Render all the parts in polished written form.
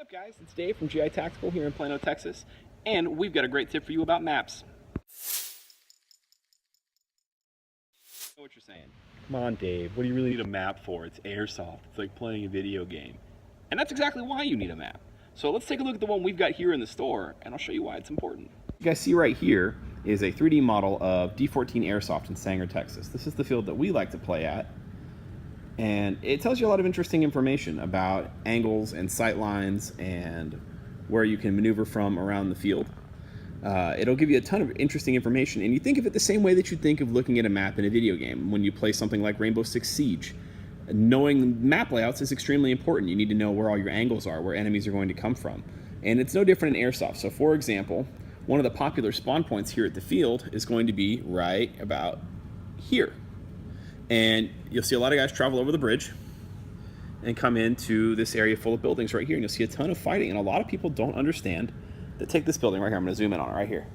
up, guys? It's Dave from GI Tactical here in Plano, Texas, and we've got a great tip for you about maps. I know what you're saying. Come on, Dave, what do you really need a map for? It's Airsoft. It's like playing a video game. And that's exactly why you need a map. So let's take a look at the one we've got here in the store, and I'll show you why it's important. You guys see right here is a 3D model of D14 Airsoft in Sanger, Texas. This is the field that we like to play at. And it tells you a lot of interesting information about angles and sight lines and where you can maneuver from around the field. It'll give you a ton of interesting information, and you think of it the same way that you think of looking at a map in a video game when you play something like Rainbow Six Siege. Knowing map layouts is extremely important. You need to know where all your angles are, where enemies are going to come from. And it's no different in Airsoft. So for example, one of the popular spawn points here at the field is going to be right about here. And you'll see a lot of guys travel over the bridge and come into this area full of buildings right here, and you'll see a ton of fighting. And a lot of people don't understand that. Take this building right here, I'm going to zoom in on it right here,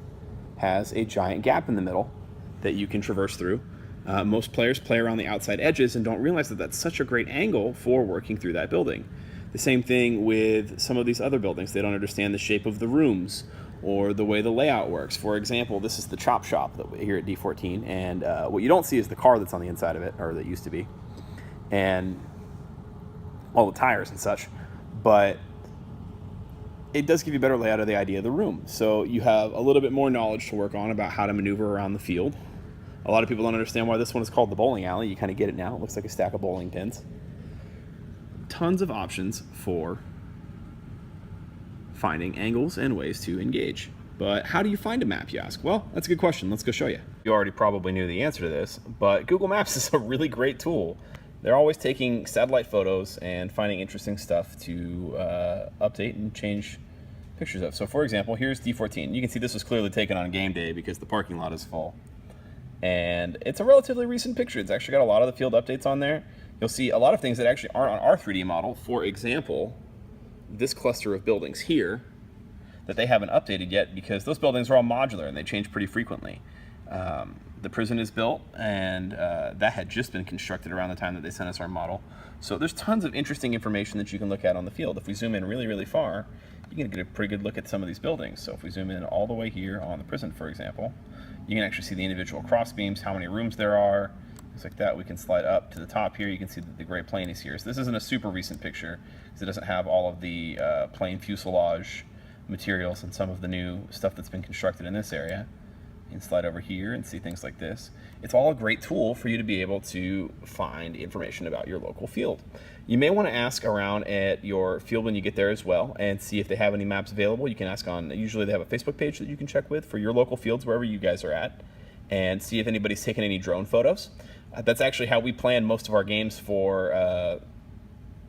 has a giant gap in the middle that you can traverse through. Most players play around the outside edges and don't realize that that's such a great angle for working through that building. The same thing with some of these other buildings. They don't understand the shape of the rooms or the way the layout works. For example, this is the chop shop that here at D14, and what you don't see is the car that's on the inside of it, or that used to be, and all the tires and such, but it does give you a better layout of the idea of the room. So you have a little bit more knowledge to work on about how to maneuver around the field. A lot of people don't understand why this one is called the bowling alley. You kind of get it now. It looks like a stack of bowling pins. Tons of options for finding angles and ways to engage. But how do you find a map, you ask? Well, that's a good question. Let's go show you. You already probably knew the answer to this, but Google Maps is a really great tool. They're always taking satellite photos and finding interesting stuff to update and change pictures of. So for example, here's D14. You can see this was clearly taken on game day because the parking lot is full. And it's a relatively recent picture. It's actually got a lot of the field updates on there. You'll see a lot of things that actually aren't on our 3D model. For example, this cluster of buildings here that they haven't updated yet because those buildings are all modular and they change pretty frequently. The prison is built, and that had just been constructed around the time that they sent us our model. So there's tons of interesting information that you can look at on the field. If we zoom in really, really far, you can get a pretty good look at some of these buildings. So if we zoom in all the way here on the prison, for example, you can actually see the individual cross beams, how many rooms there are, things like that. We can slide up to the top here. You can see that the gray plane is here. So this isn't a super recent picture because it doesn't have all of the plane fuselage materials and some of the new stuff that's been constructed in this area. You can slide over here and see things like this. It's all a great tool for you to be able to find information about your local field. You may want to ask around at your field when you get there as well and see if they have any maps available. You can ask on, usually they have a Facebook page that you can check with for your local fields wherever you guys are at, and see if anybody's taken any drone photos. That's actually how we plan most of our games for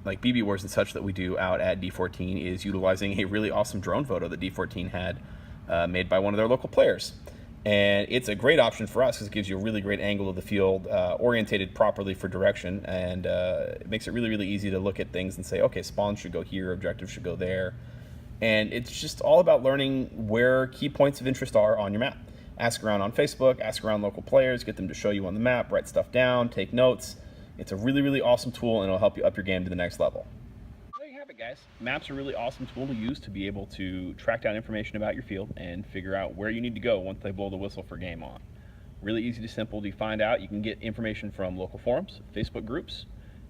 like BB Wars and such that we do out at D14, is utilizing a really awesome drone photo that D14 had made by one of their local players. And it's a great option for us because it gives you a really great angle of the field, orientated properly for direction, and it makes it really, really easy to look at things and say, okay, spawn should go here, objective should go there. And it's just all about learning where key points of interest are on your map. Ask around on Facebook, ask around local players, get them to show you on the map, write stuff down, take notes. It's a really, really awesome tool, and it'll help you up your game to the next level. There you have it, guys. Maps are a really awesome tool to use to be able to track down information about your field and figure out where you need to go once they blow the whistle for game on. Really easy to simple to find out. You can get information from local forums, Facebook groups,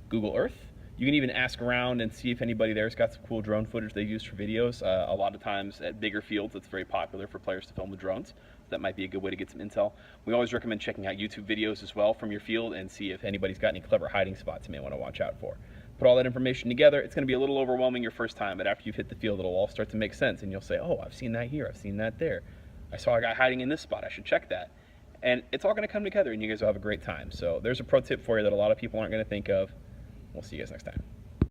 Google Earth. You can even ask around and see if anybody there's got some cool drone footage they use for videos. A lot of times at bigger fields, it's very popular for players to film the drones. That might be a good way to get some intel. We always recommend checking out YouTube videos as well from your field and see if anybody's got any clever hiding spots you may want to watch out for. Put all that information together. It's going to be a little overwhelming your first time, but after you've hit the field, it'll all start to make sense, and you'll say, oh, I've seen that here, I've seen that there. I saw a guy hiding in this spot, I should check that. And it's all going to come together, and you guys will have a great time. So there's a pro tip for you that a lot of people aren't going to think of. We'll see you guys next time.